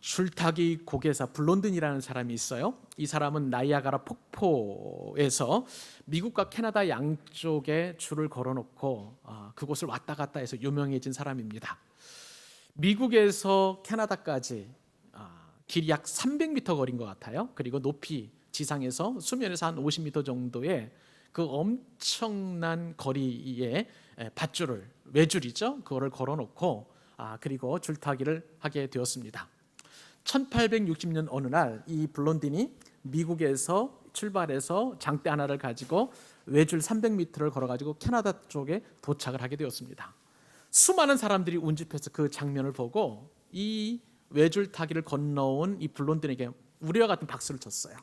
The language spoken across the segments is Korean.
줄타기 고개사 블론든이라는 사람이 있어요. 이 사람은 나이아가라 폭포에서 미국과 캐나다 양쪽에 줄을 걸어놓고 그곳을 왔다 갔다 해서 유명해진 사람입니다. 미국에서 캐나다까지 길이 약 300m 거리인 것 같아요. 그리고 높이 지상에서 수면에서 한 50m 정도의 그 엄청난 거리에 밧줄을, 외줄이죠, 그거를 걸어놓고 그리고 줄타기를 하게 되었습니다. 1860년 어느 날 이 블론딘이 미국에서 출발해서 장대 하나를 가지고 외줄 300m를 걸어가지고 캐나다 쪽에 도착을 하게 되었습니다. 수많은 사람들이 운집해서 그 장면을 보고 이 외줄 타기를 건너온 이 블론딘에게 우리와 같은 박수를 쳤어요.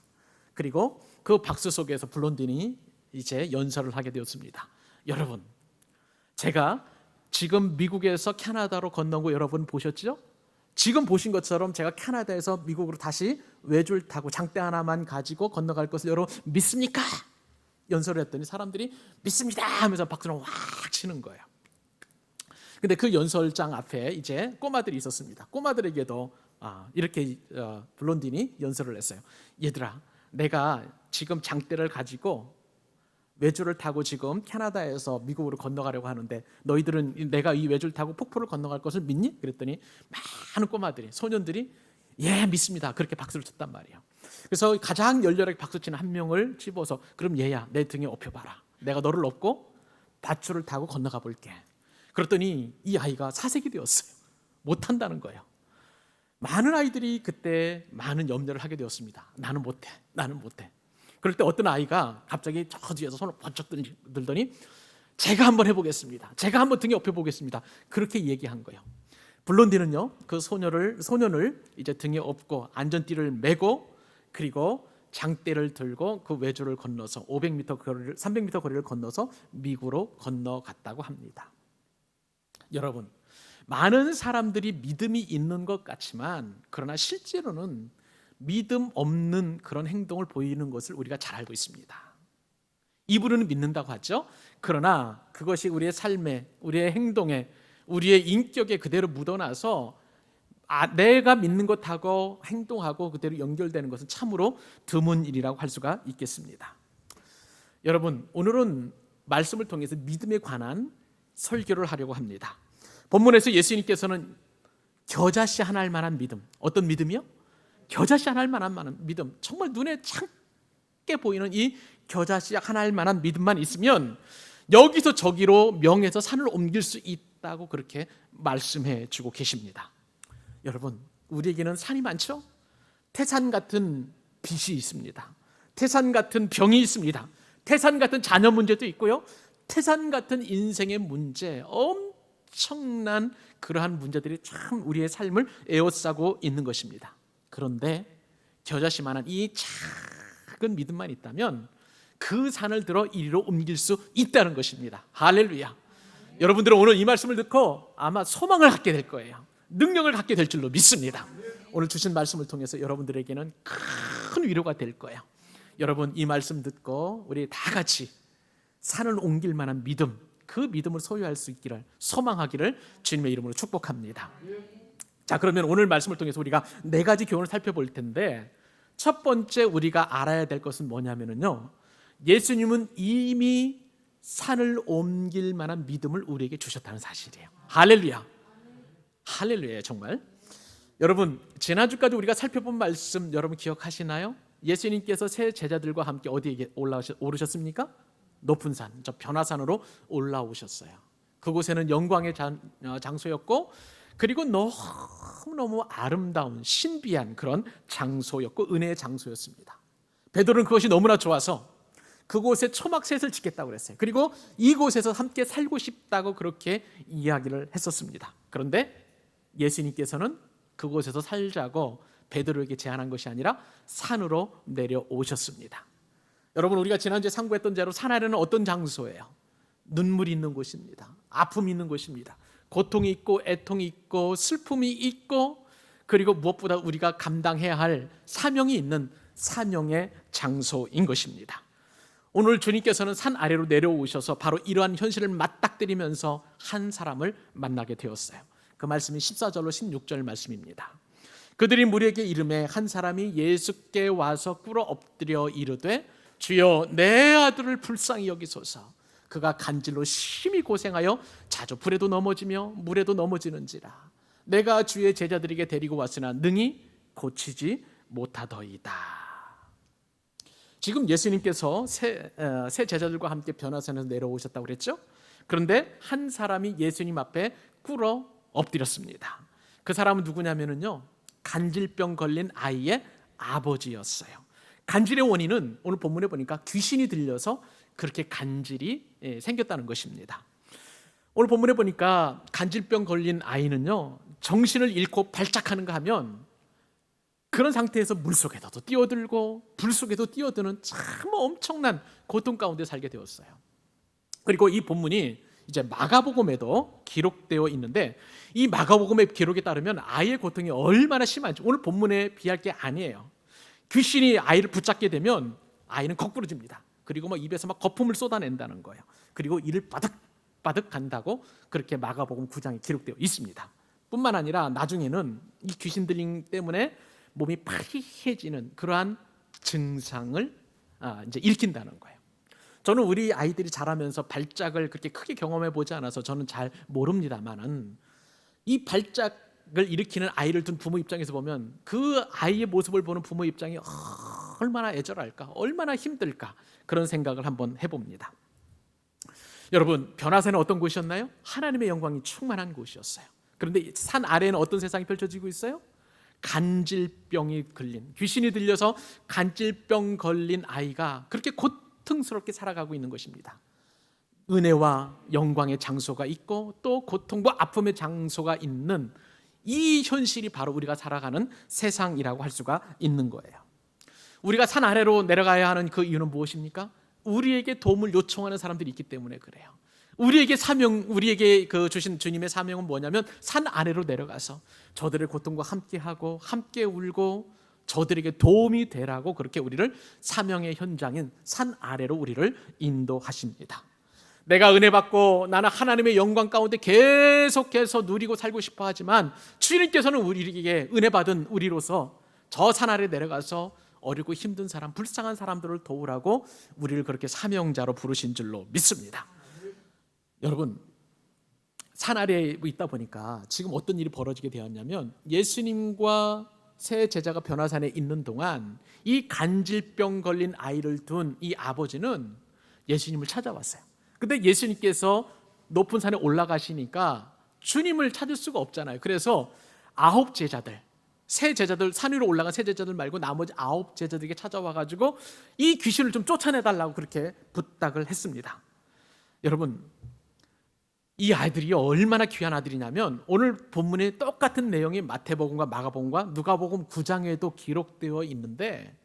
그리고 그 박수 속에서 블론딘이 이제 연설을 하게 되었습니다. 여러분, 제가 지금 미국에서 캐나다로 건너온 거 여러분 보셨죠? 지금 보신 것처럼 제가 캐나다에서 미국으로 다시 외줄 타고 장대 하나만 가지고 건너갈 것을 여러분 믿습니까? 연설을 했더니 사람들이 믿습니다 하면서 박수를 확 치는 거예요. 근데 그 연설장 앞에 이제 꼬마들이 있었습니다. 꼬마들에게도 이렇게 블론딘이 연설을 했어요. 얘들아, 내가 지금 장대를 가지고 외줄을 타고 지금 캐나다에서 미국으로 건너가려고 하는데 너희들은 내가 이 외줄 타고 폭포를 건너갈 것을 믿니? 그랬더니 많은 꼬마들이, 소년들이 예, 믿습니다, 그렇게 박수를 쳤단 말이에요. 그래서 가장 열렬하게 박수치는 한 명을 집어서 그럼 얘야, 내 등에 업혀봐라, 내가 너를 업고 밧줄을 타고 건너가 볼게. 그랬더니 이 아이가 사색이 되었어요. 못한다는 거예요. 많은 아이들이 그때 많은 염려를 하게 되었습니다. 나는 못해, 나는 못해. 그럴 때 어떤 아이가 갑자기 저 뒤에서 손을 번쩍 들더니 제가 한번 해보겠습니다, 제가 한번 등에 업혀보겠습니다, 그렇게 얘기한 거예요. 블론딘은요, 그 소년을 이제 등에 업고 안전띠를 메고 그리고 장대를 들고 그 외줄을 건너서 300m 거리를 건너서 미국으로 건너갔다고 합니다. 여러분, 많은 사람들이 믿음이 있는 것 같지만 그러나 실제로는 믿음 없는 그런 행동을 보이는 것을 우리가 잘 알고 있습니다. 입으로는 믿는다고 하죠. 그러나 그것이 우리의 삶에, 우리의 행동에, 우리의 인격에 그대로 묻어나서 내가 믿는 것하고 행동하고 그대로 연결되는 것은 참으로 드문 일이라고 할 수가 있겠습니다. 여러분, 오늘은 말씀을 통해서 믿음에 관한 설교를 하려고 합니다. 본문에서 예수님께서는 겨자씨 하나 할 만한 믿음, 어떤 믿음이요? 겨자씨 하나 할 만한 믿음, 정말 눈에 작게 보이는 이 겨자씨 하나 할 만한 믿음만 있으면 여기서 저기로 명에서 산을 옮길 수 있다고 그렇게 말씀해 주고 계십니다. 여러분, 우리에게는 산이 많죠? 태산 같은 빚이 있습니다. 태산 같은 병이 있습니다. 태산 같은 자녀 문제도 있고요, 태산 같은 인생의 문제, 엄청난 그러한 문제들이 참 우리의 삶을 에워싸고 있는 것입니다. 그런데 겨자씨만한 이 작은 믿음만 있다면 그 산을 들어 이리로 옮길 수 있다는 것입니다. 할렐루야. 여러분들은 오늘 이 말씀을 듣고 아마 소망을 갖게 될 거예요. 능력을 갖게 될 줄로 믿습니다. 오늘 주신 말씀을 통해서 여러분들에게는 큰 위로가 될 거예요. 여러분, 이 말씀 듣고 우리 다 같이 산을 옮길 만한 믿음, 그 믿음을 소유할 수 있기를, 소망하기를 주님의 이름으로 축복합니다. 자, 그러면 오늘 말씀을 통해서 우리가 4가지 교훈을 살펴볼 텐데, 첫 번째 우리가 알아야 될 것은 뭐냐면요, 예수님은 이미 산을 옮길 만한 믿음을 우리에게 주셨다는 사실이에요. 할렐루야. 할렐루야. 정말 여러분, 지난주까지 우리가 살펴본 말씀 여러분 기억하시나요? 예수님께서 세 제자들과 함께 어디에 오르셨습니까? 높은 산, 저 변화산으로 올라오셨어요. 그곳에는 영광의 장소였고, 그리고 너무너무 아름다운 신비한 그런 장소였고 은혜의 장소였습니다. 베드로는 그것이 너무나 좋아서 그곳에 초막셋을 짓겠다고 그랬어요. 그리고 이곳에서 함께 살고 싶다고 그렇게 이야기를 했었습니다. 그런데 예수님께서는 그곳에서 살자고 베드로에게 제안한 것이 아니라 산으로 내려오셨습니다. 여러분, 우리가 지난주에 상고했던 대로 산 아래는 어떤 장소예요? 눈물이 있는 곳입니다. 아픔이 있는 곳입니다. 고통이 있고 애통이 있고 슬픔이 있고, 그리고 무엇보다 우리가 감당해야 할 사명이 있는 사명의 장소인 것입니다. 오늘 주님께서는 산 아래로 내려오셔서 바로 이러한 현실을 맞닥뜨리면서 한 사람을 만나게 되었어요. 그 말씀이 14절로 16절 말씀입니다. 그들이 무리에게 이르매 한 사람이 예수께 와서 꿇어 엎드려 이르되 주여 내 아들을 불쌍히 여기소서. 그가 간질로 심히 고생하여 자주 불에도 넘어지며 물에도 넘어지는지라. 내가 주의 제자들에게 데리고 왔으나 능히 고치지 못하더이다. 지금 예수님께서 세 제자들과 함께 변화산에서 내려오셨다고 그랬죠? 그런데 한 사람이 예수님 앞에 꿇어 엎드렸습니다. 그 사람은 누구냐면요, 간질병 걸린 아이의 아버지였어요. 간질의 원인은 오늘 본문에 보니까 귀신이 들려서 그렇게 간질이 생겼다는 것입니다. 오늘 본문에 보니까 간질병 걸린 아이는요, 정신을 잃고 발작하는가 하면 그런 상태에서 물속에도 뛰어들고 불 속에도 뛰어드는 참 엄청난 고통 가운데 살게 되었어요. 그리고 이 본문이 이제 마가복음에도 기록되어 있는데, 이 마가복음의 기록에 따르면 아이의 고통이 얼마나 심한지 오늘 본문에 비할 게 아니에요. 귀신이 아이를 붙잡게 되면 아이는 거꾸로집니다. 그리고 막 입에서 막 거품을 쏟아낸다는 거예요. 그리고 이를 바득바득 간다고 그렇게 마가복음 9장에 기록되어 있습니다. 뿐만 아니라 나중에는 이 귀신 들림 때문에 몸이 파리해지는 그러한 증상을 이제 일으킨다는 거예요. 저는 우리 아이들이 자라면서 발작을 그렇게 크게 경험해 보지 않아서 저는 잘 모릅니다만은, 이 발작을 일으키는 아이를 둔 부모 입장에서 보면 그 아이의 모습을 보는 부모 입장이 얼마나 애절할까, 얼마나 힘들까, 그런 생각을 한번 해봅니다. 여러분, 변화산은 어떤 곳이었나요? 하나님의 영광이 충만한 곳이었어요. 그런데 산 아래에는 어떤 세상이 펼쳐지고 있어요? 간질병이 걸린, 귀신이 들려서 간질병 걸린 아이가 그렇게 고통스럽게 살아가고 있는 것입니다. 은혜와 영광의 장소가 있고 또 고통과 아픔의 장소가 있는 이 현실이 바로 우리가 살아가는 세상이라고 할 수가 있는 거예요. 우리가 산 아래로 내려가야 하는 그 이유는 무엇입니까? 우리에게 도움을 요청하는 사람들이 있기 때문에 그래요. 우리에게 주신 주님의 사명은 뭐냐면 산 아래로 내려가서 저들의 고통과 함께하고 함께 울고 저들에게 도움이 되라고, 그렇게 우리를 사명의 현장인 산 아래로 우리를 인도하십니다. 내가 은혜 받고 나는 하나님의 영광 가운데 계속해서 누리고 살고 싶어 하지만 주님께서는 우리에게 은혜 받은 우리로서 저 산 아래 내려가서 어리고 힘든 사람, 불쌍한 사람들을 도우라고 우리를 그렇게 사명자로 부르신 줄로 믿습니다. 여러분, 산 아래에 있다 보니까 지금 어떤 일이 벌어지게 되었냐면, 예수님과 세 제자가 변화산에 있는 동안 이 간질병 걸린 아이를 둔 이 아버지는 예수님을 찾아왔어요. 근데 예수님께서 높은 산에 올라가시니까 주님을 찾을 수가 없잖아요. 그래서 9 제자들, 세 제자들, 산 위로 올라간 세 제자들 말고 나머지 9 제자들에게 찾아와가지고 이 귀신을 좀 쫓아내달라고 그렇게 부탁을 했습니다. 여러분, 이 아이들이 얼마나 귀한 아들이냐면 오늘 본문에 똑같은 내용이 마태복음과 마가복음과 누가복음 9장에도 기록되어 있는데,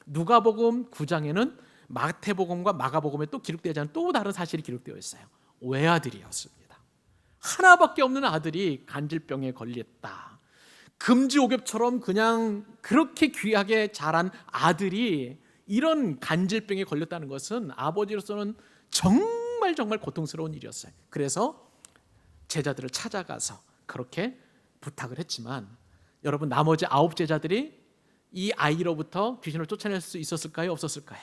누가복음 9장에는 마태복음과 마가복음에 또 기록되지 않은 또 다른 사실이 기록되어 있어요. 외아들이었습니다. 하나밖에 없는 아들이 간질병에 걸렸다. 금지옥엽처럼 그냥 그렇게 귀하게 자란 아들이 이런 간질병에 걸렸다는 것은 아버지로서는 정말 고통스러운 일이었어요. 그래서 제자들을 찾아가서 그렇게 부탁을 했지만, 여러분, 나머지 9 제자들이 이 아이로부터 귀신을 쫓아낼 수 있었을까요? 없었을까요?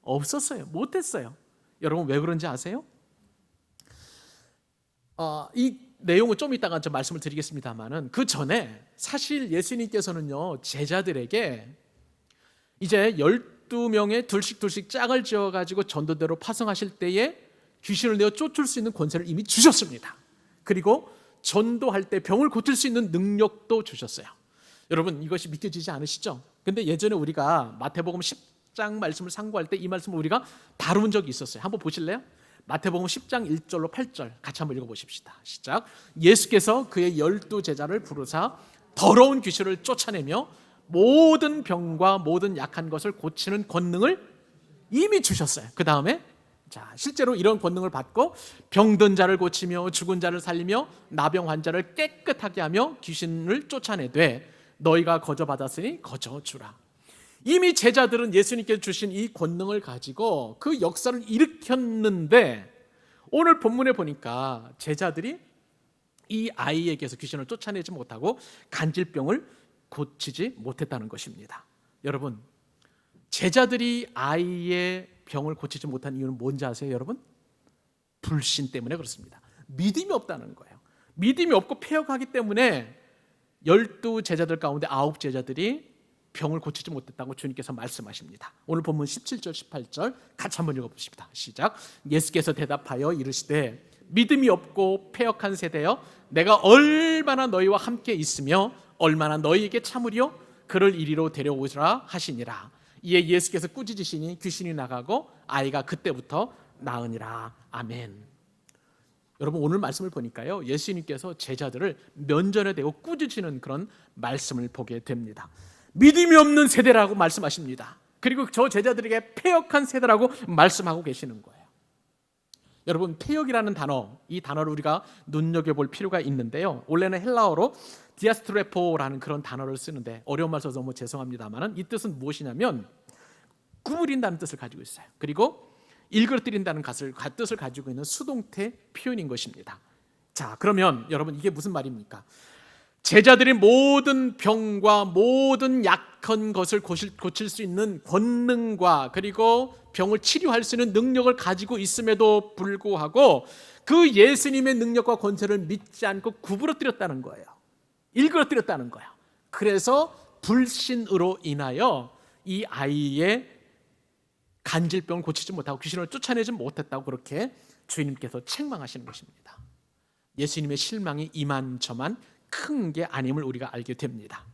없었어요. 못했어요. 여러분, 왜 그런지 아세요? 이 내용은 좀 이따가 좀 말씀을 드리겠습니다만은, 그 전에 사실 예수님께서는요, 제자들에게 이제 12명의 둘씩 짝을 지어가지고 전도대로 파송하실 때에 귀신을 내어 쫓을 수 있는 권세를 이미 주셨습니다. 그리고 전도할 때 병을 고칠 수 있는 능력도 주셨어요. 여러분, 이것이 믿겨지지 않으시죠? 근데 예전에 우리가 마태복음 10장 말씀을 상고할 때 이 말씀을 우리가 다룬 적이 있었어요. 한번 보실래요? 마태복음 10장 1절로 8절 같이 한번 읽어보십시다. 시작. 예수께서 그의 12 제자를 부르사 더러운 귀신을 쫓아내며 모든 병과 모든 약한 것을 고치는 권능을 이미 주셨어요. 그 다음에 실제로 이런 권능을 받고 병든 자를 고치며 죽은 자를 살리며 나병 환자를 깨끗하게 하며 귀신을 쫓아내되 너희가 거저 받았으니 거저 주라. 이미 제자들은 예수님께서 주신 이 권능을 가지고 그 역사를 일으켰는데, 오늘 본문에 보니까 제자들이 이 아이에게서 귀신을 쫓아내지 못하고 간질병을 고치지 못했다는 것입니다. 여러분, 제자들이 아이의 병을 고치지 못한 이유는 뭔지 아세요, 여러분? 불신 때문에 그렇습니다. 믿음이 없다는 거예요. 믿음이 없고 폐역하기 때문에 12제자들 가운데 9제자들이 병을 고치지 못했다고 주님께서 말씀하십니다. 오늘 본문 17절 18절 같이 한번 읽어보십시다. 시작. 예수께서 대답하여 이르시되 믿음이 없고 폐역한 세대여, 내가 얼마나 너희와 함께 있으며 얼마나 너희에게 참으리요? 그를 이리로 데려오시라 하시니라. 이에 예수께서 꾸짖으시니 귀신이 나가고 아이가 그때부터 나으니라. 아멘. 여러분, 오늘 말씀을 보니까요, 예수님께서 제자들을 면전에 대고 꾸짖으시는 그런 말씀을 보게 됩니다. 믿음이 없는 세대라고 말씀하십니다. 그리고 저 제자들에게 폐역한 세대라고 말씀하고 계시는 거예요. 여러분, 폐역이라는 단어, 이 단어를 우리가 눈여겨볼 필요가 있는데요, 원래는 헬라어로 디아스트레포라는 그런 단어를 쓰는데 어려운 말 써서 너무 죄송합니다만 이 뜻은 무엇이냐면 구부린다는 뜻을 가지고 있어요. 그리고 일그러뜨린다는 뜻을 가지고 있는 수동태 표현인 것입니다. 자, 그러면 여러분, 이게 무슨 말입니까? 제자들이 모든 병과 모든 약한 것을 고칠 수 있는 권능과 그리고 병을 치료할 수 있는 능력을 가지고 있음에도 불구하고 그 예수님의 능력과 권세를 믿지 않고 구부러뜨렸다는 거예요. 일그러뜨렸다는 거예요. 그래서 불신으로 인하여 이 아이의 간질병을 고치지 못하고 귀신을 쫓아내지 못했다고 그렇게 주님께서 책망하시는 것입니다. 예수님의 실망이 이만저만 큰 게 아님을 우리가 알게 됩니다.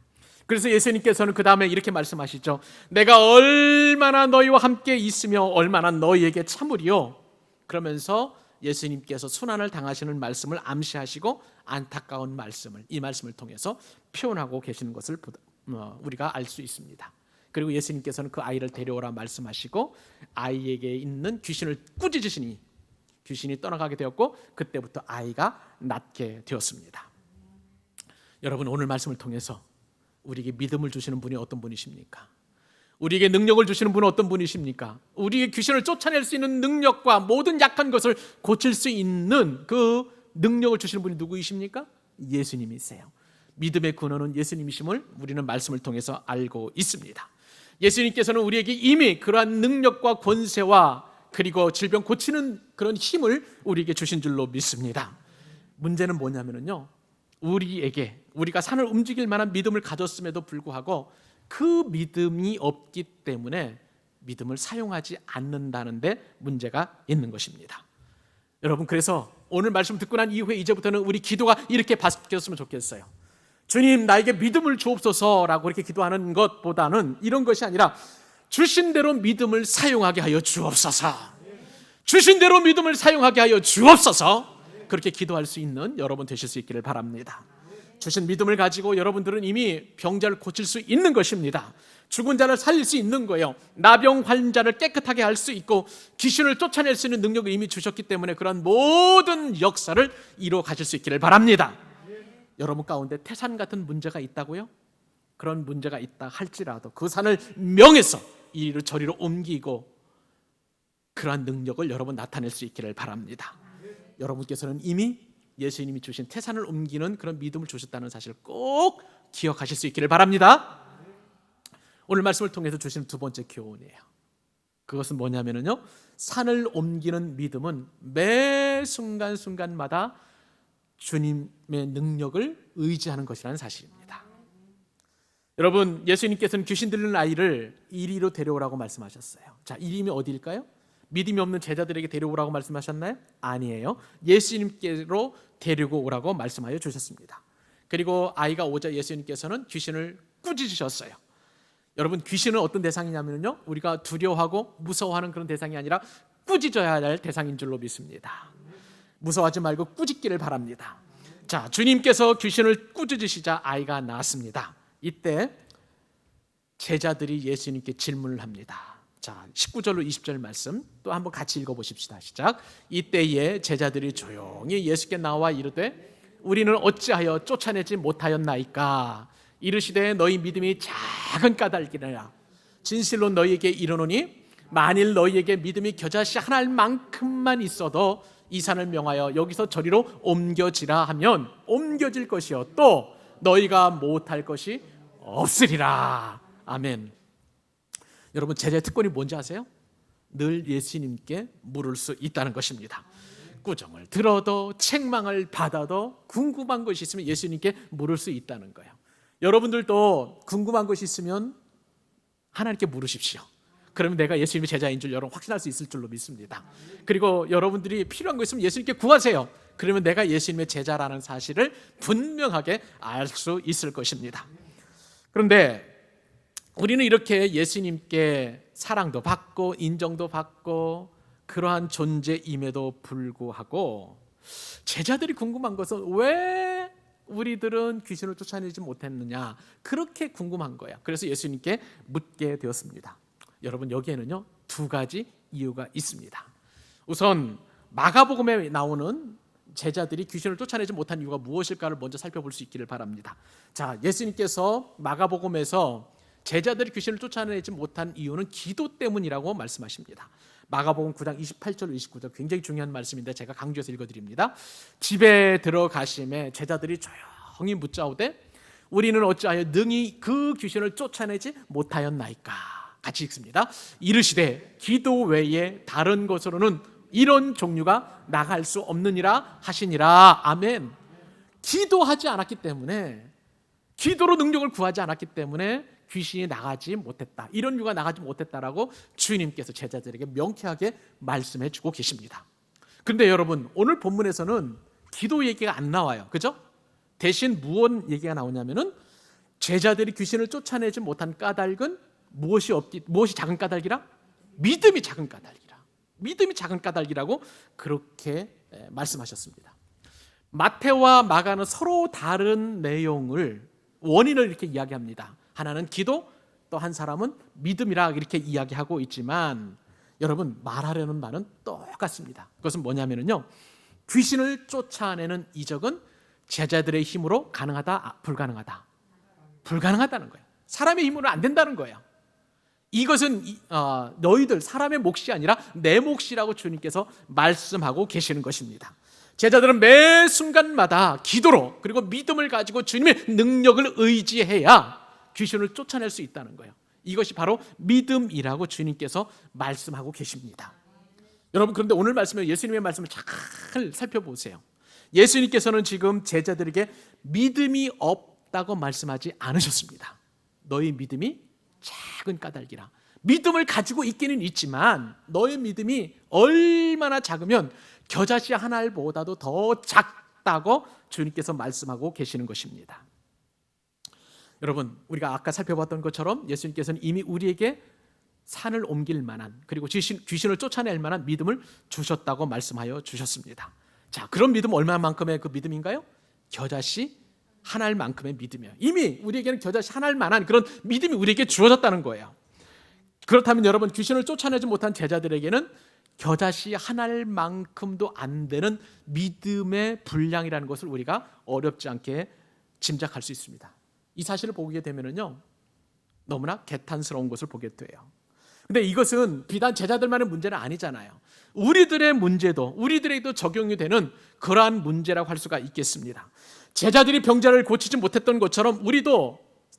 그래서 예수님께서는 그 다음에 이렇게 말씀하시죠. 내가 얼마나 너희와 함께 있으며 얼마나 너희에게 참으리요. 그러면서 예수님께서 순환을 당하시는 말씀을 암시하시고 안타까운 말씀을, 이 말씀을 통해서 표현하고 계시는 것을 우리가 알 수 있습니다. 그리고 예수님께서는 그 아이를 데려오라 말씀하시고 아이에게 있는 귀신을 꾸짖으시니 귀신이 떠나가게 되었고 그때부터 아이가 낫게 되었습니다. 여러분, 오늘 말씀을 통해서 우리에게 믿음을 주시는 분이 어떤 분이십니까? 우리에게 능력을 주시는 분은 어떤 분이십니까? 우리의 귀신을 쫓아낼 수 있는 능력과 모든 약한 것을 고칠 수 있는 그 능력을 주시는 분이 누구이십니까? 예수님이세요. 믿음의 근원은 예수님이심을 우리는 말씀을 통해서 알고 있습니다. 예수님께서는 우리에게 이미 그러한 능력과 권세와 그리고 질병 고치는 그런 힘을 우리에게 주신 줄로 믿습니다. 문제는 뭐냐면요, 우리가 산을 움직일 만한 믿음을 가졌음에도 불구하고 그 믿음이 없기 때문에 믿음을 사용하지 않는다는 데 문제가 있는 것입니다. 여러분, 그래서 오늘 말씀 듣고 난 이후에 이제부터는 우리 기도가 이렇게 바뀌었으면 좋겠어요. 주님, 나에게 믿음을 주옵소서라고 이렇게 기도하는 것보다는 이런 것이 아니라 주신 대로 믿음을 사용하게 하여 주옵소서, 주신 대로 믿음을 사용하게 하여 주옵소서, 그렇게 기도할 수 있는 여러분 되실 수 있기를 바랍니다. 주신 믿음을 가지고 여러분들은 이미 병자를 고칠 수 있는 것입니다. 죽은 자를 살릴 수 있는 거예요. 나병 환자를 깨끗하게 할 수 있고 귀신을 쫓아낼 수 있는 능력을 이미 주셨기 때문에 그런 모든 역사를 이루어 가실 수 있기를 바랍니다. 여러분 가운데 태산 같은 문제가 있다고요? 그런 문제가 있다 할지라도 그 산을 명해서 이리로 저리로 옮기고 그러한 능력을 여러분 나타낼 수 있기를 바랍니다. 여러분께서는 이미 예수님이 주신 태산을 옮기는 그런 믿음을 주셨다는 사실을 꼭 기억하실 수 있기를 바랍니다. 오늘 말씀을 통해서 주신 두 번째 교훈이에요. 그것은 뭐냐면요, 산을 옮기는 믿음은 매 순간순간마다 주님의 능력을 의지하는 것이라는 사실입니다. 여러분, 예수님께서는 귀신 들리는 아이를 이리로 데려오라고 말씀하셨어요. 자, 이름이 어디일까요? 믿음이 없는 제자들에게 데려오라고 말씀하셨나요? 아니에요. 예수님께로 데리고 오라고 말씀하여 주셨습니다. 그리고 아이가 오자 예수님께서는 귀신을 꾸짖으셨어요. 여러분, 귀신은 어떤 대상이냐면요, 우리가 두려워하고 무서워하는 그런 대상이 아니라 꾸짖어야 할 대상인 줄로 믿습니다. 무서워하지 말고 꾸짖기를 바랍니다. 자, 주님께서 귀신을 꾸짖으시자 아이가 나았습니다. 이때 제자들이 예수님께 질문을 합니다. 자, 19절로 20절 말씀 또 한번 같이 읽어보십시다. 시작. 이때에 제자들이 조용히 예수께 나와 이르되 우리는 어찌하여 쫓아내지 못하였나이까? 이르시되 너희 믿음이 작은 까닭이라. 진실로 너희에게 이르노니 만일 너희에게 믿음이 겨자씨 하나만큼만 있어도 이 산을 명하여 여기서 저리로 옮겨지라 하면 옮겨질 것이요 또 너희가 못할 것이 없으리라. 아멘. 여러분, 제자의 특권이 뭔지 아세요? 늘 예수님께 물을 수 있다는 것입니다. 꾸중을 들어도 책망을 받아도 궁금한 것이 있으면 예수님께 물을 수 있다는 거예요. 여러분들도 궁금한 것이 있으면 하나님께 물으십시오. 그러면 내가 예수님의 제자인 줄 여러분 확신할 수 있을 줄로 믿습니다. 그리고 여러분들이 필요한 거 있으면 예수님께 구하세요. 그러면 내가 예수님의 제자라는 사실을 분명하게 알 수 있을 것입니다. 그런데 우리는 이렇게 예수님께 사랑도 받고 인정도 받고 그러한 존재임에도 불구하고 제자들이 궁금한 것은 왜 우리들은 귀신을 쫓아내지 못했느냐, 그렇게 궁금한 거야. 그래서 예수님께 묻게 되었습니다. 여러분, 여기에는요 2가지 이유가 있습니다. 우선 마가복음에 나오는 제자들이 귀신을 쫓아내지 못한 이유가 무엇일까를 먼저 살펴볼 수 있기를 바랍니다. 자, 예수님께서 마가복음에서 제자들이 귀신을 쫓아내지 못한 이유는 기도 때문이라고 말씀하십니다. 마가복음 9장 28절 29절 굉장히 중요한 말씀인데 제가 강조해서 읽어드립니다. 집에 들어가심에 제자들이 조용히 묻자오되 우리는 어찌하여 능히 그 귀신을 쫓아내지 못하였나이까. 같이 읽습니다. 이르시되 기도 외에 다른 것으로는 이런 종류가 나갈 수 없느니라 하시니라. 아멘. 기도하지 않았기 때문에, 기도로 능력을 구하지 않았기 때문에 귀신이 나가지 못했다, 이런 이유가 나가지 못했다라고 주님께서 제자들에게 명쾌하게 말씀해 주고 계십니다. 그런데 여러분, 오늘 본문에서는 기도 얘기가 안 나와요. 그죠? 대신 무엇 얘기가 나오냐면은 제자들이 귀신을 쫓아내지 못한 까닭은 무엇이 작은 까닭이라? 믿음이 작은 까닭이라. 믿음이 작은 까닭이라고 그렇게 말씀하셨습니다. 마태와 마가는 서로 다른 내용을, 원인을 이렇게 이야기합니다. 하나는 기도, 또 한 사람은 믿음이라 이렇게 이야기하고 있지만 여러분, 말하려는 말은 똑같습니다. 그것은 뭐냐면요, 귀신을 쫓아내는 이적은 제자들의 힘으로 가능하다, 불가능하다? 불가능하다는 거예요. 사람의 힘으로 안 된다는 거예요. 이것은 너희들 사람의 몫이 아니라 내 몫이라고 주님께서 말씀하고 계시는 것입니다. 제자들은 매 순간마다 기도로 그리고 믿음을 가지고 주님의 능력을 의지해야 귀신을 쫓아낼 수 있다는 거예요. 이것이 바로 믿음이라고 주님께서 말씀하고 계십니다. 여러분, 그런데 오늘 말씀에 예수님의 말씀을 잘 살펴보세요. 예수님께서는 지금 제자들에게 믿음이 없다고 말씀하지 않으셨습니다. 너희 믿음이 작은 까닭이라. 믿음을 가지고 있기는 있지만 너의 믿음이 얼마나 작으면 겨자씨 한 알보다도 더 작다고 주님께서 말씀하고 계시는 것입니다. 여러분, 우리가 아까 살펴봤던 것처럼 예수님께서는 이미 우리에게 산을 옮길 만한, 그리고 귀신을 쫓아낼 만한 믿음을 주셨다고 말씀하여 주셨습니다. 자, 그런 믿음 얼마만큼의 그 믿음인가요? 겨자씨 한 알만큼의 믿음이에요. 이미 우리에게는 겨자씨 한 알만한 그런 믿음이 우리에게 주어졌다는 거예요. 그렇다면 여러분, 귀신을 쫓아내지 못한 제자들에게는 겨자씨 한 알만큼도 안 되는 믿음의 분량이라는 것을 우리가 어렵지 않게 짐작할 수 있습니다. 이 사실을 보게 되면요, 너무나 개탄스러운 것을 보게 돼요. 근데 이것은 비단 제자들만의 문제는 아니잖아요. 우리들의 문제도, 우리들에게도 적용이 되는 그러한 문제라고 할 수가 있겠습니다. 제자들이 병자를 고치지 못했던 것처럼 우리도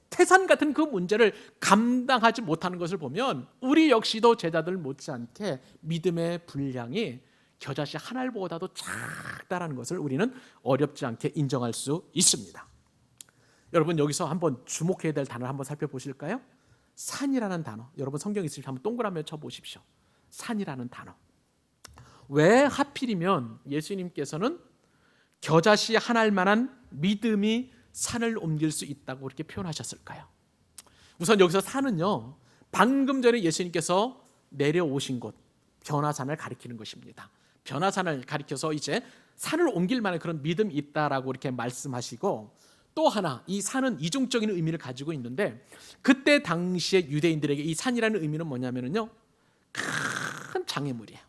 태산 같은 그 문제를 감당하지 못하는 것을 보면 우리 역시도 제자들 못지않게 믿음의 분량이 겨자씨 한 알보다도 작다라는 것을 우리는 어렵지 않게 인정할 수 있습니다. 여러분, 여기서 한번 주목해야 될 단어를 한번 살펴보실까요? 산이라는 단어. 여러분, 성경 있으시면 한번 동그라미 쳐보십시오. 산이라는 단어. 왜 하필이면 예수님께서는 겨자씨 한 알만한 믿음이 산을 옮길 수 있다고 그렇게 표현하셨을까요? 우선 여기서 산은요, 방금 전에 예수님께서 내려오신 곳 변화산을 가리키는 것입니다. 변화산을 가리켜서 이제 산을 옮길 만한 그런 믿음이 있다라고 이렇게 말씀하시고, 또 하나, 이 산은 이중적인 의미를 가지고 있는데 그때 당시에 유대인들에게 이 산이라는 의미는 뭐냐면요, 큰 장애물이에요.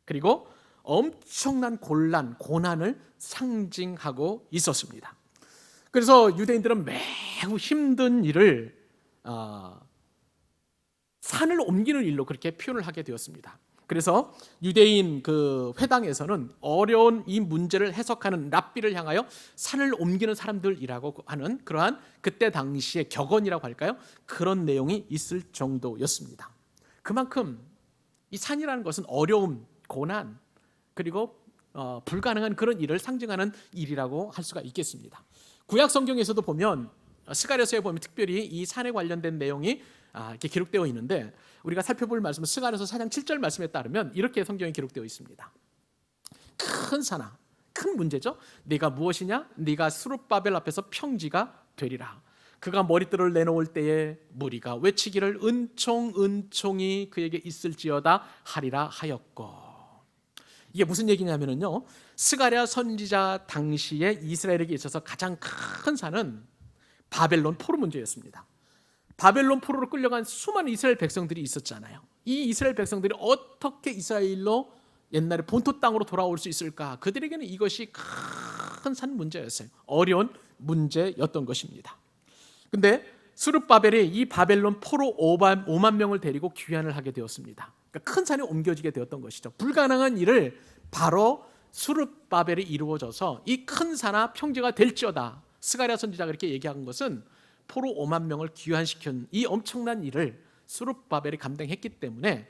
그리고 엄청난 곤란, 고난을 상징하고 있었습니다. 그래서 유대인들은 매우 힘든 일을 산을 옮기는 일로 그렇게 표현을 하게 되었습니다. 그래서 유대인 그 회당에서는 어려운 이 문제를 해석하는 랍비를 향하여 산을 옮기는 사람들이라고 하는 그러한 그때 당시의 격언이라고 할까요? 그런 내용이 있을 정도였습니다. 그만큼 이 산이라는 것은 어려움, 고난, 그리고 불가능한 그런 일을 상징하는 일이라고 할 수가 있겠습니다. 구약 성경에서도 보면 스가랴서에 보면 특별히 이 산에 관련된 내용이 이렇게 기록되어 있는데, 우리가 살펴볼 말씀은 스가랴서 4장 7절 말씀에 따르면 이렇게 성경에 기록되어 있습니다. 큰 산아, 큰 문제죠. 네가 무엇이냐? 네가 스룹바벨 앞에서 평지가 되리라. 그가 머리털을 내놓을 때에 무리가 외치기를 은총 은총이 그에게 있을지어다 하리라 하였고. 이게 무슨 얘기냐면요, 스가랴 선지자 당시에 이스라엘에게 있어서 가장 큰 산은 바벨론 포로 문제였습니다. 바벨론 포로로 끌려간 수많은 이스라엘 백성들이 있었잖아요. 이 이스라엘 백성들이 어떻게 이스라엘로 옛날에 본토 땅으로 돌아올 수 있을까? 그들에게는 이것이 큰 산 문제였어요. 어려운 문제였던 것입니다. 근데 스룹바벨이 이 바벨론 포로 5만 명을 데리고 귀환을 하게 되었습니다. 그러니까 큰 산에 옮겨지게 되었던 것이죠. 불가능한 일을 바로 스룹바벨이 이루어져서 이 큰 산아 평지가 될지어다. 스가랴 선지자가 이렇게 얘기한 것은 포로 5만 명을 귀환시킨 이 엄청난 일을 스룹바벨이 감당했기 때문에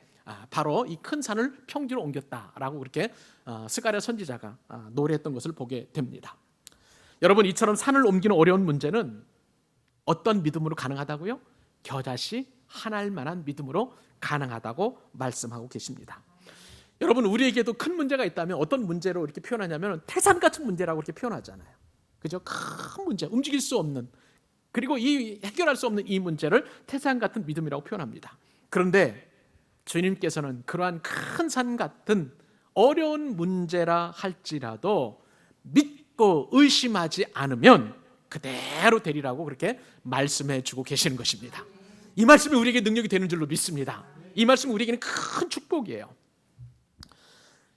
바로 이 큰 산을 평지로 옮겼다라고 그렇게 스가랴 선지자가 노래했던 것을 보게 됩니다. 여러분, 이처럼 산을 옮기는 어려운 문제는 어떤 믿음으로 가능하다고요? 겨자씨 하나일 만한 믿음으로 가능하다고 말씀하고 계십니다. 여러분, 우리에게도 큰 문제가 있다면 어떤 문제로 이렇게 표현하냐면 태산 같은 문제라고 이렇게 표현하잖아요. 그죠? 큰 문제, 움직일 수 없는, 그리고 이 해결할 수 없는 이 문제를 태산 같은 믿음이라고 표현합니다. 그런데 주님께서는 그러한 큰 산 같은 어려운 문제라 할지라도 믿고 의심하지 않으면 그대로 되리라고 그렇게 말씀해 주고 계시는 것입니다. 이 말씀이 우리에게 능력이 되는 줄로 믿습니다. 이 말씀은 우리에게는 큰 축복이에요.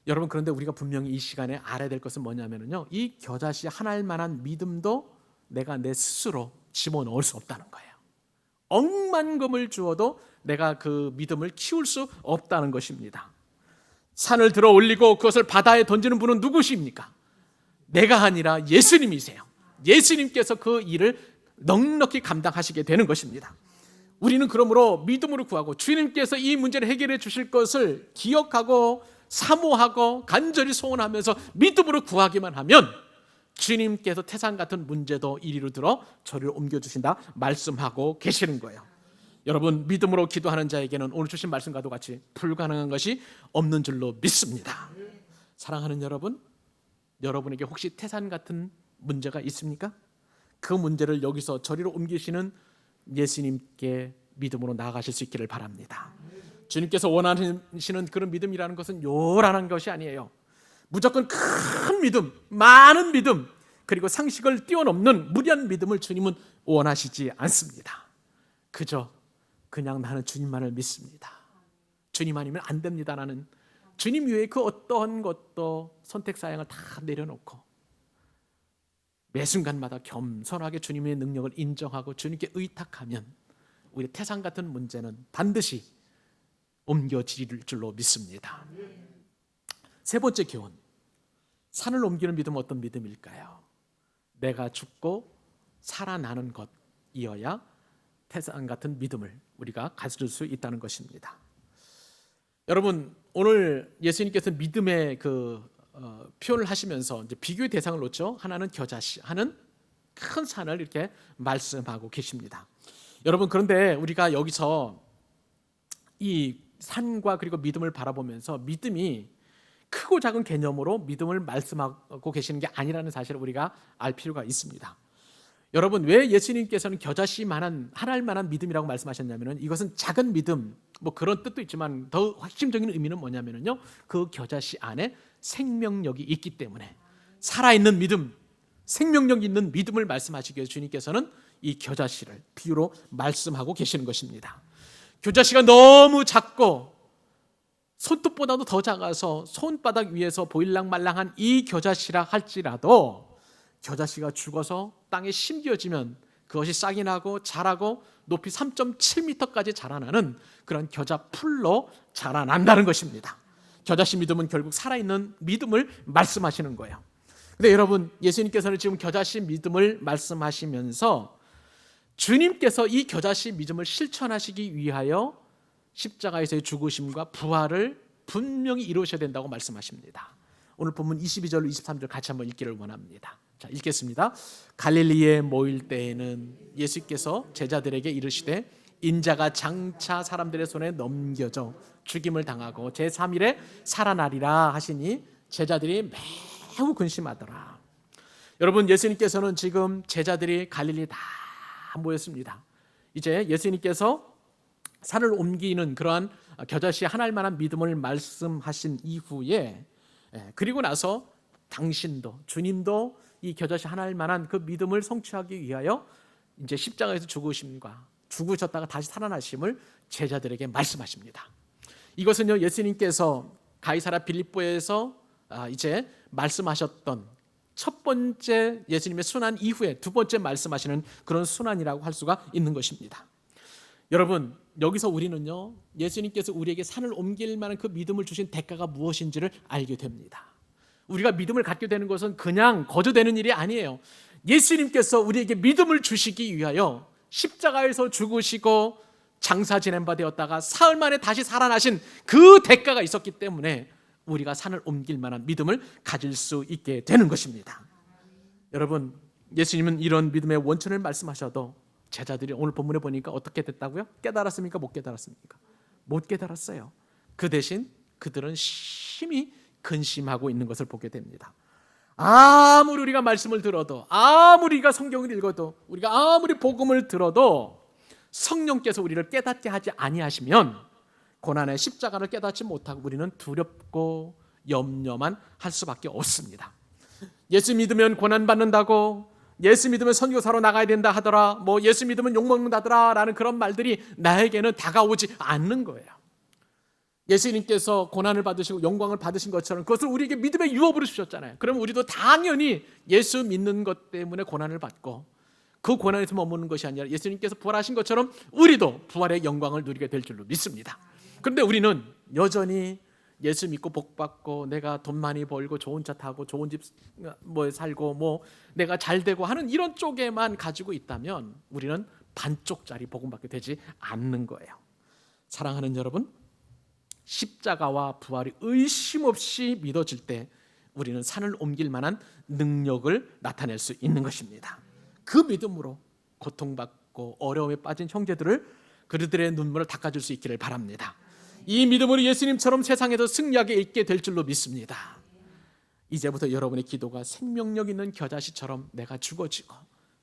여러분, 그런데 우리가 분명히 이 시간에 알아야 될 것은 뭐냐면요, 이 겨자씨 하나일 만한 믿음도 내가 내 스스로 집어넣을 수 없다는 거예요. 억만금을 주어도 내가 그 믿음을 키울 수 없다는 것입니다. 산을 들어 올리고 그것을 바다에 던지는 분은 누구십니까? 내가 아니라 예수님이세요. 예수님께서 그 일을 넉넉히 감당하시게 되는 것입니다. 우리는 그러므로 믿음으로 구하고 주님께서 이 문제를 해결해 주실 것을 기억하고 사모하고 간절히 소원하면서 믿음으로 구하기만 하면 주님께서 태산 같은 문제도 이리로 들어 저리로 옮겨주신다 말씀하고 계시는 거예요. 여러분, 믿음으로 기도하는 자에게는 오늘 주신 말씀과도 같이 불가능한 것이 없는 줄로 믿습니다. 사랑하는 여러분, 여러분에게 혹시 태산 같은 문제가 있습니까? 그 문제를 여기서 저리로 옮기시는 예수님께 믿음으로 나아가실 수 있기를 바랍니다. 주님께서 원하시는 그런 믿음이라는 것은 요란한 것이 아니에요. 무조건 큰 믿음, 많은 믿음, 그리고 상식을 뛰어넘는 무리한 믿음을 주님은 원하시지 않습니다. 그냥 나는 주님만을 믿습니다, 주님 아니면 안 됩니다, 나는 주님 외에 그 어떠한 것도 선택사항을 다 내려놓고 매 순간마다 겸손하게 주님의 능력을 인정하고 주님께 의탁하면 우리 태산 같은 문제는 반드시 옮겨질 줄로 믿습니다. 세 번째 교훈, 산을 옮기는 믿음은 어떤 믿음일까요? 내가 죽고 살아나는 것이어야 태산 같은 믿음을 우리가 가질 수 있다는 것입니다. 여러분, 오늘 예수님께서 믿음의 표현을 하시면서 이제 비교의 대상을 놓죠. 하나는 겨자씨, 하나는 큰 산을 이렇게 말씀하고 계십니다. 여러분, 그런데 우리가 여기서 이 산과 그리고 믿음을 바라보면서 믿음이 크고 작은 개념으로 믿음을 말씀하고 계시는 게 아니라는 사실을 우리가 알 필요가 있습니다. 여러분, 왜 예수님께서는 겨자씨만한 하나일 만한 믿음이라고 말씀하셨냐면은 이것은 작은 믿음, 뭐 그런 뜻도 있지만 더 핵심적인 의미는 뭐냐면은요, 그 겨자씨 안에 생명력이 있기 때문에 살아있는 믿음, 생명력 있는 믿음을 말씀하시기 위해서 주님께서는 이 겨자씨를 비유로 말씀하고 계시는 것입니다. 겨자씨가 너무 작고 손톱보다도 더 작아서 손바닥 위에서 보일랑말랑한 이 겨자씨라 할지라도 겨자씨가 죽어서 땅에 심겨지면 그것이 싹이 나고 자라고 높이 3.7m까지 자라나는 그런 겨자풀로 자라난다는 것입니다. 겨자씨 믿음은 결국 살아있는 믿음을 말씀하시는 거예요. 근데 여러분, 예수님께서는 지금 겨자씨 믿음을 말씀하시면서 주님께서 이 겨자씨 믿음을 실천하시기 위하여 십자가에서의 죽으심과 부활을 분명히 이루셔야 된다고 말씀하십니다. 오늘 본문 22절로 23절 같이 한번 읽기를 원합니다. 자, 읽겠습니다. 갈릴리에 모일 때에는 예수께서 제자들에게 이르시되 인자가 장차 사람들의 손에 넘겨져 죽임을 당하고 제3일에 살아나리라 하시니 제자들이 매우 근심하더라. 여러분, 예수님께서는 지금 제자들이 갈릴리 다 모였습니다. 이제 예수님께서 산을 옮기는 그러한 겨자씨 하나일 만한 믿음을 말씀하신 이후에, 그리고 나서 당신도, 주님도 이 겨자씨 하나일 만한 그 믿음을 성취하기 위하여 이제 십자가에서 죽으심과 죽으셨다가 다시 살아나심을 제자들에게 말씀하십니다. 이것은요, 예수님께서 가이사랴 빌립보에서 이제 말씀하셨던 첫 번째 예수님의 순환 이후에 두 번째 말씀하시는 그런 순환이라고 할 수가 있는 것입니다. 여러분, 여기서 우리는요, 예수님께서 우리에게 산을 옮길 만한 그 믿음을 주신 대가가 무엇인지를 알게 됩니다. 우리가 믿음을 갖게 되는 것은 그냥 거저되는 일이 아니에요. 예수님께서 우리에게 믿음을 주시기 위하여 십자가에서 죽으시고 장사 지낸 바 되었다가 사흘 만에 다시 살아나신 그 대가가 있었기 때문에 우리가 산을 옮길 만한 믿음을 가질 수 있게 되는 것입니다. 여러분, 예수님은 이런 믿음의 원천을 말씀하셔도 제자들이 오늘 본문에 보니까 어떻게 됐다고요? 깨달았습니까? 못 깨달았습니까? 못 깨달았어요. 그 대신 그들은 심히 근심하고 있는 것을 보게 됩니다. 아무리 우리가 말씀을 들어도, 아무리 우리가 성경을 읽어도, 우리가 아무리 복음을 들어도 성령께서 우리를 깨닫게 하지 아니하시면 고난의 십자가를 깨닫지 못하고 우리는 두렵고 염려만 할 수밖에 없습니다. 예수 믿으면 고난 받는다고, 예수 믿으면 선교사로 나가야 된다 하더라, 뭐 예수 믿으면 욕먹는다더라 라는 그런 말들이 나에게는 다가오지 않는 거예요. 예수님께서 고난을 받으시고 영광을 받으신 것처럼 그것을 우리에게 믿음의 유업으로 주셨잖아요. 그럼 우리도 당연히 예수 믿는 것 때문에 고난을 받고 그 고난에서 머무는 것이 아니라 예수님께서 부활하신 것처럼 우리도 부활의 영광을 누리게 될 줄로 믿습니다. 그런데 우리는 여전히 예수 믿고 복 받고 내가 돈 많이 벌고 좋은 차 타고 좋은 집 뭐 살고 뭐 내가 잘 되고 하는 이런 쪽에만 가지고 있다면 우리는 반쪽짜리 복음밖에 되지 않는 거예요. 사랑하는 여러분, 십자가와 부활이 의심 없이 믿어질 때 우리는 산을 옮길 만한 능력을 나타낼 수 있는 것입니다. 그 믿음으로 고통받고 어려움에 빠진 형제들을 그들의 눈물을 닦아줄 수 있기를 바랍니다. 이 믿음으로 예수님처럼 세상에서 승리하게 있게 될 줄로 믿습니다. 이제부터 여러분의 기도가 생명력 있는 겨자씨처럼 내가 죽어지고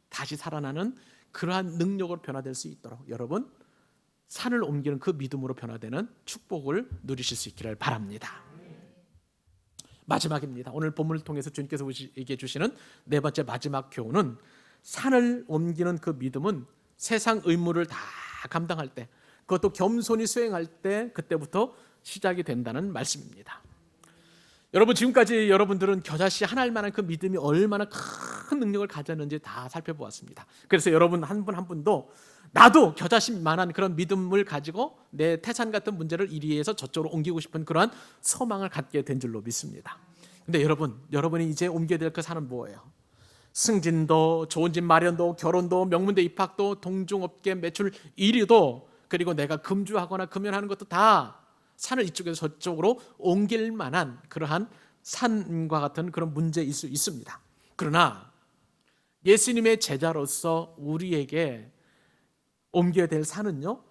다시 살아나는 그러한 능력으로 변화될 수 있도록 여러분 산을 옮기는 그 믿음으로 변화되는 축복을 누리실 수 있기를 바랍니다. 마지막입니다. 오늘 본문을 통해서 주님께서 우리에게 주시는 네 번째 마지막 교훈은 산을 옮기는 그 믿음은 세상 의무를 다 감당할 때, 그것도 겸손히 수행할 때 그때부터 시작이 된다는 말씀입니다. 여러분, 지금까지 여러분들은 겨자씨 하나일 만한 그 믿음이 얼마나 큰 능력을 가졌는지 다 살펴보았습니다. 그래서 여러분 한 분 한 분도 나도 겨자씨만한 그런 믿음을 가지고 내 태산 같은 문제를 이리에서 저쪽으로 옮기고 싶은 그러한 소망을 갖게 된 줄로 믿습니다. 근데 여러분이 이제 옮겨야 될 그 산은 뭐예요? 승진도, 좋은 집 마련도, 결혼도, 명문대 입학도, 동종업계 매출 1위도, 그리고 내가 금주하거나 금연하는 것도 다 산을 이쪽에서 저쪽으로 옮길 만한 그러한 산과 같은 그런 문제일 수 있습니다. 그러나 예수님의 제자로서 우리에게 옮겨야 될 산은요,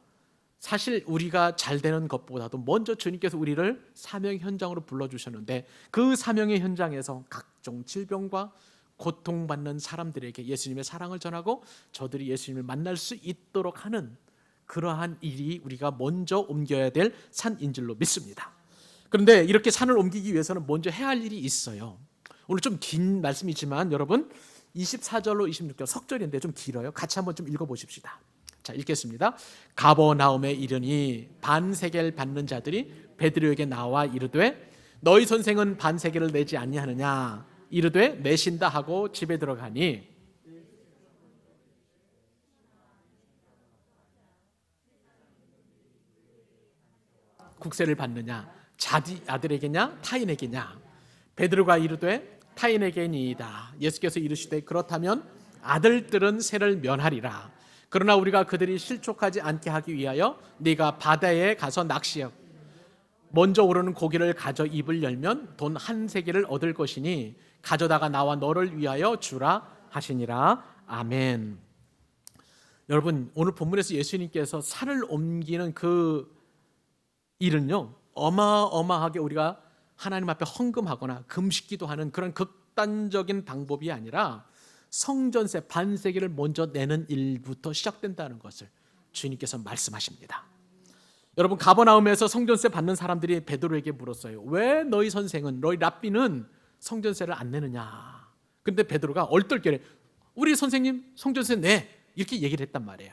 사실 우리가 잘 되는 것보다도 먼저 주님께서 우리를 사명 현장으로 불러주셨는데 그 사명의 현장에서 각종 질병과 고통받는 사람들에게 예수님의 사랑을 전하고 저들이 예수님을 만날 수 있도록 하는 그러한 일이 우리가 먼저 옮겨야 될 산인 줄로 믿습니다. 그런데 이렇게 산을 옮기기 위해서는 먼저 해야 할 일이 있어요. 오늘 좀 긴 말씀이지만 여러분 24절로 26절 석절인데 좀 길어요. 같이 한번 좀 읽어보십시다. 자, 읽겠습니다. 가버나움에 이르니 반세겔 받는 자들이 베드로에게 나와 이르되 너희 선생은 반세겔을 내지 아니하느냐 이르되 내신다 하고 집에 들어가니 국세를 받느냐. 자기 아들에게냐 타인에게냐? 베드로가 이르되 타인에게니이다. 예수께서 이르시되 그렇다면 아들들은 세를 면하리라. 그러나 우리가 그들이 실족하지 않게 하기 위하여 네가 바다에 가서 낚시하고 먼저 오르는 고기를 가져 입을 열면 돈 한 세겔을 얻을 것이니 가져다가 나와 너를 위하여 주라 하시니라. 아멘. 여러분, 오늘 본문에서 예수님께서 산을 옮기는 그 일은요, 어마어마하게 우리가 하나님 앞에 헌금하거나 금식기도 하는 그런 극단적인 방법이 아니라 성전세 반세기를 먼저 내는 일부터 시작된다는 것을 주님께서 말씀하십니다. 여러분, 가버나움에서 성전세 받는 사람들이 베드로에게 물었어요. 왜 너희 선생은, 너희 랍비는 성전세를 안 내느냐? 근데 베드로가 얼떨결에 우리 선생님 성전세 내, 이렇게 얘기를 했단 말이에요.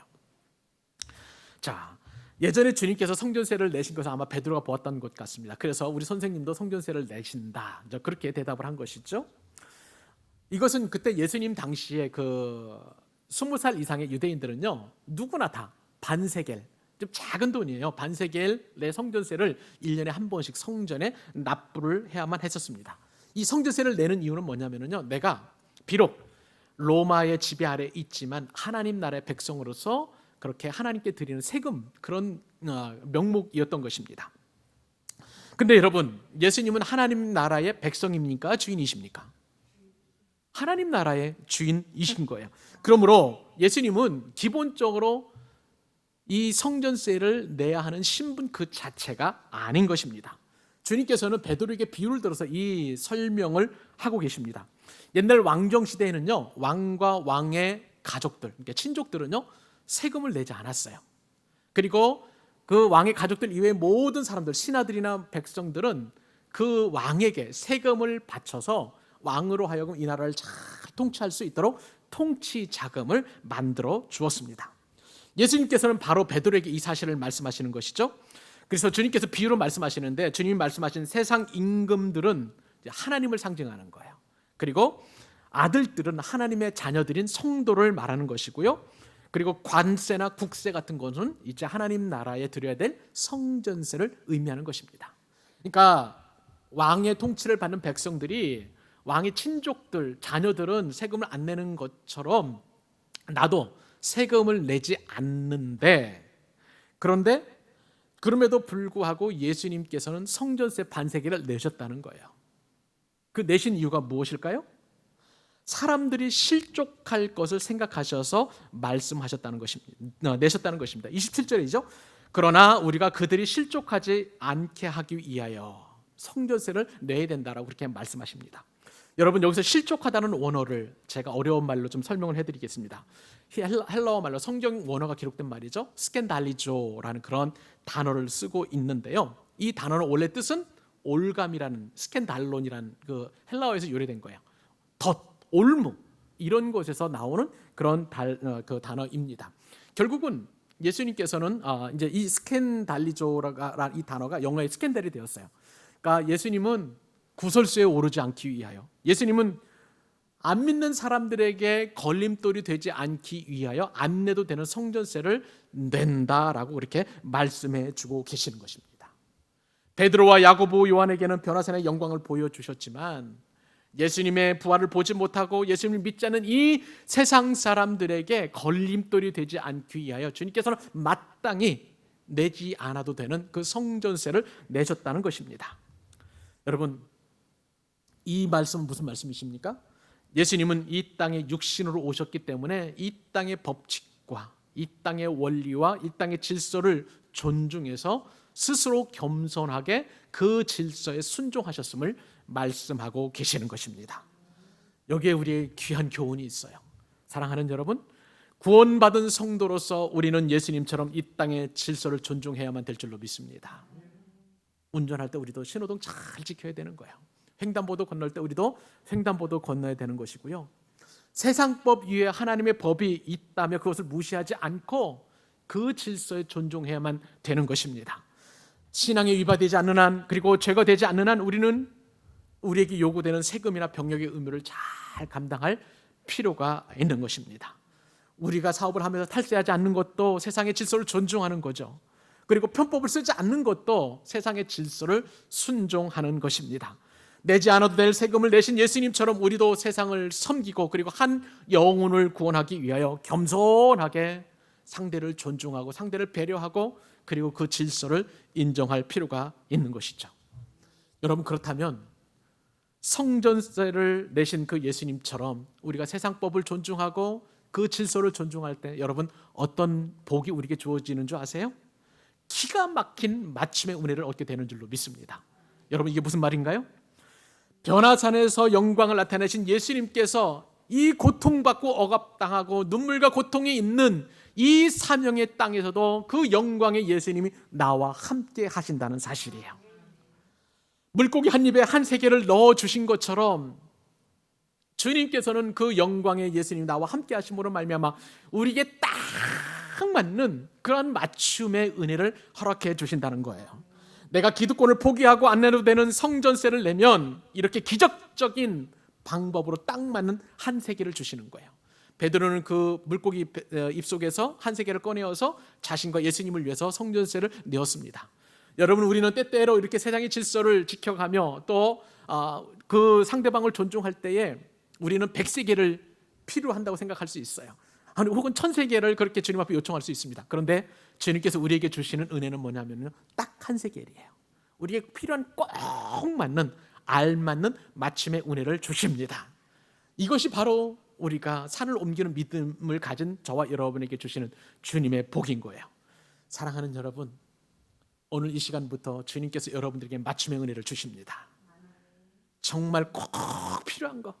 자, 예전에 주님께서 성전세를 내신 것을 아마 베드로가 보았던 것 같습니다. 그래서 우리 선생님도 성전세를 내신다, 그렇게 대답을 한 것이죠. 이것은 그때 예수님 당시에 그 20살 이상의 유대인들은요, 누구나 다 반세겔, 좀 작은 돈이에요. 반세겔의 성전세를 1년에 한 번씩 성전에 납부를 해야만 했었습니다. 이 성전세를 내는 이유는 뭐냐면요, 내가 비록 로마의 지배 아래 있지만 하나님 나라의 백성으로서 그렇게 하나님께 드리는 세금, 그런 명목이었던 것입니다. 근데 여러분, 예수님은 하나님 나라의 백성입니까? 주인이십니까? 하나님 나라의 주인이신 거예요. 그러므로 예수님은 기본적으로 이 성전세를 내야 하는 신분 그 자체가 아닌 것입니다. 주님께서는 베드로에게 비유를 들어서 이 설명을 하고 계십니다. 옛날 왕정 시대에는요, 왕과 왕의 가족들, 그러니까 친족들은요, 세금을 내지 않았어요. 그리고 그 왕의 가족들 이외의 모든 사람들, 신하들이나 백성들은 그 왕에게 세금을 바쳐서 왕으로 하여금 이 나라를 잘 통치할 수 있도록 통치 자금을 만들어 주었습니다. 예수님께서는 바로 베드로에게 이 사실을 말씀하시는 것이죠. 그래서 주님께서 비유로 말씀하시는데, 주님이 말씀하신 세상 임금들은 하나님을 상징하는 거예요. 그리고 아들들은 하나님의 자녀들인 성도를 말하는 것이고요. 그리고 관세나 국세 같은 것은 이제 하나님 나라에 드려야 될 성전세를 의미하는 것입니다. 그러니까 왕의 통치를 받는 백성들이, 왕의 친족들, 자녀들은 세금을 안 내는 것처럼 나도 세금을 내지 않는데, 그런데 그럼에도 불구하고 예수님께서는 성전세 반세기를 내셨다는 거예요. 그 내신 이유가 무엇일까요? 사람들이 실족할 것을 생각하셔서 말씀하셨다는 것입니다. 내셨다는 것입니다. 27절이죠. 그러나 우리가 그들이 실족하지 않게 하기 위하여 성전세를 내야 된다라고 그렇게 말씀하십니다. 여러분, 여기서 실족하다는 원어를 제가 어려운 말로 좀 설명을 해드리겠습니다. 헬라어 말로 성경 원어가 기록된 말이죠. 스캔달리조라는 그런 단어를 쓰고 있는데요. 이 단어는 원래 뜻은 올감이라는, 스캔달론이라는 그 헬라어에서 유래된 거예요. 덫, 올무, 이런 곳에서 나오는 그런 그 단어입니다. 결국은 예수님께서는 이제 이 스캔달리조라는 이 단어가 영어에 스캔들이 되었어요. 그러니까 예수님은 구설수에 오르지 않기 위하여, 예수님은 안 믿는 사람들에게 걸림돌이 되지 않기 위하여 안 내도 되는 성전세를 낸다라고 그렇게 말씀해 주고 계시는 것입니다. 베드로와 야고보, 요한에게는 변화산의 영광을 보여주셨지만 예수님의 부활을 보지 못하고 예수님을 믿지 않는 이 세상 사람들에게 걸림돌이 되지 않기 위하여 주님께서는 마땅히 내지 않아도 되는 그 성전세를 내셨다는 것입니다. 여러분, 이 말씀은 무슨 말씀이십니까? 예수님은 이 땅에 육신으로 오셨기 때문에 이 땅의 법칙과 이 땅의 원리와 이 땅의 질서를 존중해서 스스로 겸손하게 그 질서에 순종하셨음을 말씀하고 계시는 것입니다. 여기에 우리의 귀한 교훈이 있어요. 사랑하는 여러분, 구원받은 성도로서 우리는 예수님처럼 이 땅의 질서를 존중해야만 될 줄로 믿습니다. 운전할 때 우리도 신호등 잘 지켜야 되는 거예요. 횡단보도 건널 때 우리도 횡단보도 건너야 되는 것이고요. 세상법 위에 하나님의 법이 있다며 그것을 무시하지 않고 그 질서에 존중해야만 되는 것입니다. 신앙에 위반되지 않는 한, 그리고 죄가 되지 않는 한 우리는 우리에게 요구되는 세금이나 병역의 의무를 잘 감당할 필요가 있는 것입니다. 우리가 사업을 하면서 탈세하지 않는 것도 세상의 질서를 존중하는 거죠. 그리고 편법을 쓰지 않는 것도 세상의 질서를 순종하는 것입니다. 내지 않아도 될 세금을 내신 예수님처럼 우리도 세상을 섬기고 그리고 한 영혼을 구원하기 위하여 겸손하게 상대를 존중하고 상대를 배려하고 그리고 그 질서를 인정할 필요가 있는 것이죠. 여러분, 그렇다면 성전세를 내신 그 예수님처럼 우리가 세상 법을 존중하고 그 질서를 존중할 때 여러분, 어떤 복이 우리에게 주어지는 줄 아세요? 기가 막힌 맞춤의 은혜를 얻게 되는 줄로 믿습니다. 여러분, 이게 무슨 말인가요? 변화산에서 영광을 나타내신 예수님께서 이 고통받고 억압당하고 눈물과 고통이 있는 이 사명의 땅에서도 그 영광의 예수님이 나와 함께 하신다는 사실이에요. 물고기 한 입에 한 세계를 넣어주신 것처럼 주님께서는 그 영광의 예수님이 나와 함께 하심으로 말미암아 우리에게 딱 맞는 그런 맞춤의 은혜를 허락해 주신다는 거예요. 내가 기득권을 포기하고 안 내도 되는 성전세를 내면 이렇게 기적적인 방법으로 딱 맞는 한 세계를 주시는 거예요. 베드로는 그 물고기 입속에서 한 세계를 꺼내어서 자신과 예수님을 위해서 성전세를 내었습니다. 여러분, 우리는 때때로 이렇게 세상의 질서를 지켜가며 또 그 상대방을 존중할 때에 우리는 100세계를 필요한다고 생각할 수 있어요. 혹은 1000세계를 그렇게 주님 앞에 요청할 수 있습니다. 그런데 주님께서 우리에게 주시는 은혜는 뭐냐면 딱 한 세계예요. 우리에게 필요한 꼭 맞는 알맞는 맞춤의 은혜를 주십니다. 이것이 바로 우리가 산을 옮기는 믿음을 가진 저와 여러분에게 주시는 주님의 복인 거예요. 사랑하는 여러분, 오늘 이 시간부터 주님께서 여러분들에게 맞춤의 은혜를 주십니다. 정말 꼭 필요한 거,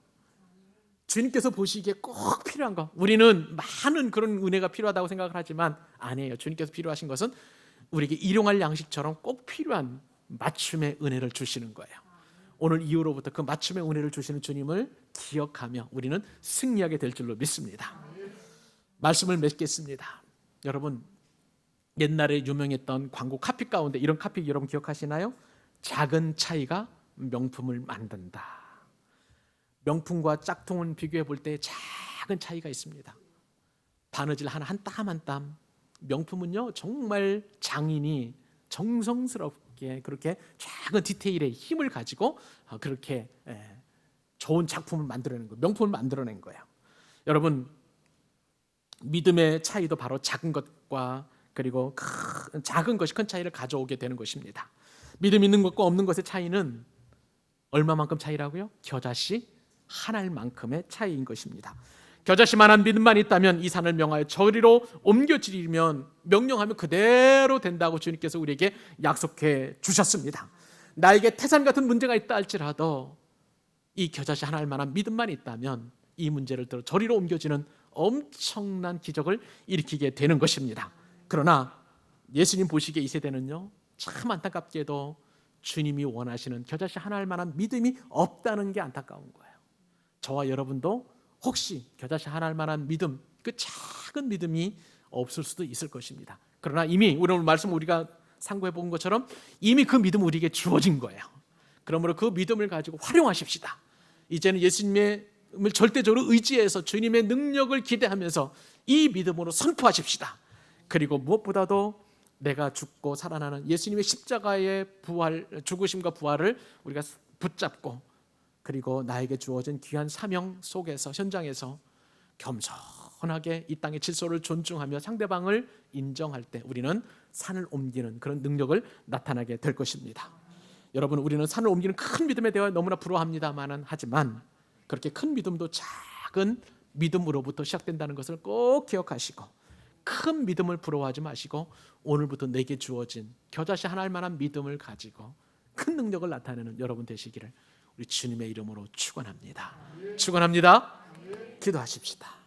주님께서 보시기에 꼭 필요한 거, 우리는 많은 그런 은혜가 필요하다고 생각을 하지만 아니에요. 주님께서 필요하신 것은 우리에게 일용할 양식처럼 꼭 필요한 맞춤의 은혜를 주시는 거예요. 오늘 이후로부터 그 맞춤의 은혜를 주시는 주님을 기억하며 우리는 승리하게 될 줄로 믿습니다. 말씀을 맺겠습니다. 여러분, 옛날에 유명했던 광고 카피 가운데 이런 카피 여러분 기억하시나요? 작은 차이가 명품을 만든다. 명품과 짝퉁은 비교해 볼 때 작은 차이가 있습니다. 바느질 한 땀 한 땀. 명품은요, 정말 장인이 정성스럽게 그렇게 작은 디테일의 힘을 가지고 그렇게 좋은 작품을 만들어낸 거예요. 명품을 만들어낸 거예요. 여러분, 믿음의 차이도 바로 작은 것과 그리고 작은 것이 큰 차이를 가져오게 되는 것입니다. 믿음 있는 것과 없는 것의 차이는 얼마만큼 차이라고요? 겨자씨 한 알만큼의 차이인 것입니다. 겨자씨만한 믿음만 있다면 이 산을 명하여 저리로 옮겨지리면 명령하면 그대로 된다고 주님께서 우리에게 약속해 주셨습니다. 나에게 태산 같은 문제가 있다 할지라도 이 겨자씨 한 알만한 믿음만 있다면 이 문제를 들어 저리로 옮겨지는 엄청난 기적을 일으키게 되는 것입니다. 그러나 예수님 보시기에 이 세대는요, 참 안타깝게도 주님이 원하시는 겨자씨 한 알만한 믿음이 없다는 게 안타까운 거예요. 저와 여러분도 혹시 겨자씨 한 알만한 믿음, 그 작은 믿음이 없을 수도 있을 것입니다. 그러나 이미 오늘 말씀 우리가 상고해 본 것처럼 이미 그 믿음 우리에게 주어진 거예요. 그러므로 그 믿음을 가지고 활용하십시다. 이제는 예수님을 절대적으로 의지해서 주님의 능력을 기대하면서 이 믿음으로 선포하십시다. 그리고 무엇보다도 내가 죽고 살아나는 예수님의 십자가의 부활, 죽으심과 부활을 우리가 붙잡고 그리고 나에게 주어진 귀한 사명 속에서 현장에서 겸손하게 이 땅의 질서를 존중하며 상대방을 인정할 때 우리는 산을 옮기는 그런 능력을 나타나게 될 것입니다. 여러분, 우리는 산을 옮기는 큰 믿음에 대해 너무나 부러워합니다만 하지만 그렇게 큰 믿음도 작은 믿음으로부터 시작된다는 것을 꼭 기억하시고 큰 믿음을 부러워하지 마시고 오늘부터 내게 주어진 겨자씨 한 알만한 믿음을 가지고 큰 능력을 나타내는 여러분 되시기를 우리 주님의 이름으로 축원합니다. 축원합니다. 기도하십시다.